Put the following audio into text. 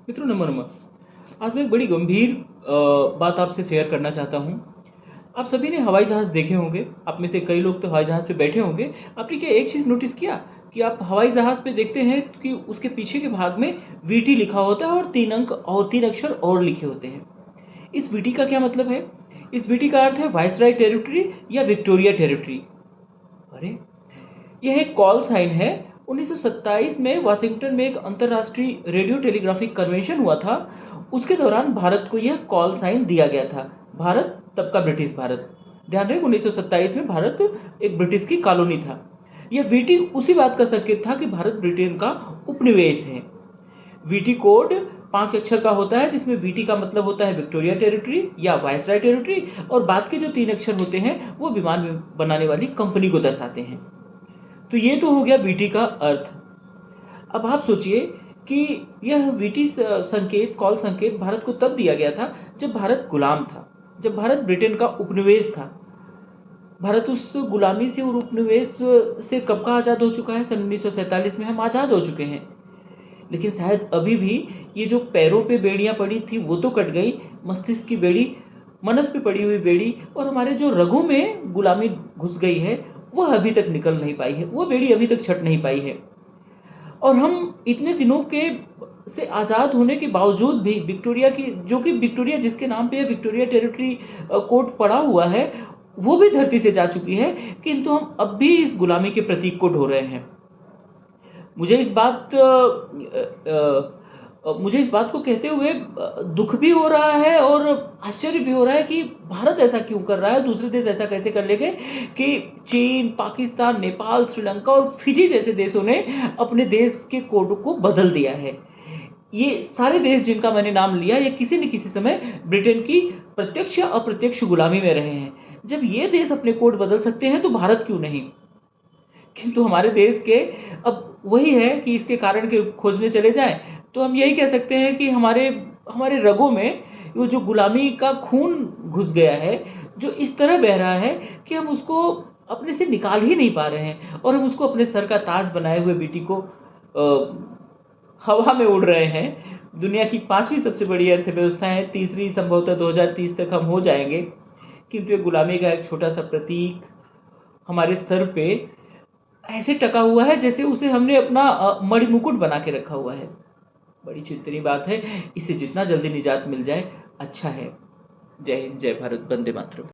मित्रों नमो नमः। आज मैं एक बड़ी गंभीर बात आपसे शेयर करना चाहता हूँ। आप सभी ने हवाई जहाज़ देखे होंगे, आप में से कई लोग तो हवाई जहाज़ पे बैठे होंगे। आपने क्या एक चीज़ नोटिस किया कि आप हवाई जहाज़ पे देखते हैं कि उसके पीछे के भाग में वीटी लिखा होता है और 3 अंक और 3 अक्षर और लिखे होते हैं। इस वीटी का क्या मतलब है? इस वीटी का अर्थ है वाइसराय टेरिटरी या विक्टोरिया टेरिटरी। अरे! यह एक कॉल साइन है। 1927 में वाशिंगटन में एक अंतर्राष्ट्रीय रेडियो टेलीग्राफिक कन्वेंशन हुआ था। उसके दौरान भारत को यह कॉल साइन दिया गया था। भारत तब का ब्रिटिश भारत। ध्यान रहे 1927 में भारत एक ब्रिटिश की कॉलोनी था। यह वीटी उसी बात का संकेत था कि भारत ब्रिटेन का उपनिवेश है। वीटी कोड 5 अक्षर का होता है, जिसमें वीटी का मतलब होता है विक्टोरिया टेरिटरी या वाइसराय टेरिटरी, और बाद के जो 3 अक्षर होते हैं वो विमान बनाने वाली कंपनी को दर्शाते हैं। तो ये तो हो गया वीटी का अर्थ। अब आप सोचिए कि यह वीटी संकेत, कॉल संकेत भारत को तब दिया गया था जब भारत गुलाम था, जब भारत ब्रिटेन का उपनिवेश था। भारत उस गुलामी से और उपनिवेश से कब का आज़ाद हो चुका है? सन 1947 में हम आज़ाद हो चुके हैं। लेकिन शायद अभी भी ये जो पैरों पे बेड़ियां पड़ी थी वो तो कट गई, मस्तिष्क की बेड़ी, मनस पे पड़ी हुई बेड़ी और हमारे जो रगों में गुलामी घुस गई है वह अभी तक निकल नहीं पाई है, वो बेड़ी अभी तक छट नहीं पाई है। और हम इतने दिनों के से आज़ाद होने के बावजूद भी विक्टोरिया की, जो कि विक्टोरिया जिसके नाम पे विक्टोरिया टेरिटरी कोड पड़ा हुआ है, वो भी धरती से जा चुकी है, किंतु हम अब भी इस गुलामी के प्रतीक को ढो रहे हैं। मुझे इस बात को कहते हुए दुख भी हो रहा है और आश्चर्य भी हो रहा है कि भारत ऐसा क्यों कर रहा है, दूसरे देश ऐसा कैसे कर लेंगे कि चीन, पाकिस्तान, नेपाल, श्रीलंका और फिजी जैसे देशों ने अपने देश के कोड को बदल दिया है। ये सारे देश जिनका मैंने नाम लिया, ये किसी न किसी समय ब्रिटेन की प्रत्यक्ष या अप्रत्यक्ष गुलामी में रहे हैं। जब ये देश अपने कोड बदल सकते हैं तो भारत क्यों नहीं? किंतु हमारे देश के अब वही है कि इसके कारण के खोजने चले जाएं तो हम यही कह सकते हैं कि हमारे हमारे रगों में वो जो गुलामी का खून घुस गया है, जो इस तरह बह रहा है कि हम उसको अपने से निकाल ही नहीं पा रहे हैं और हम उसको अपने सर का ताज बनाए हुए बेटी को हवा में उड़ रहे हैं। दुनिया की 5वीं सबसे बड़ी अर्थव्यवस्था है, तीसरी संभवतः 2030 तक हम हो जाएंगे, किंतु ये गुलामी का एक छोटा सा प्रतीक हमारे सर पे ऐसे टका हुआ है जैसे उसे हमने अपना मणिमुकुट बना के रखा हुआ है। बड़ी चिंतनीय बात है, इससे जितना जल्दी निजात मिल जाए अच्छा है। जय हिंद, जय भारत, वंदे मातरम।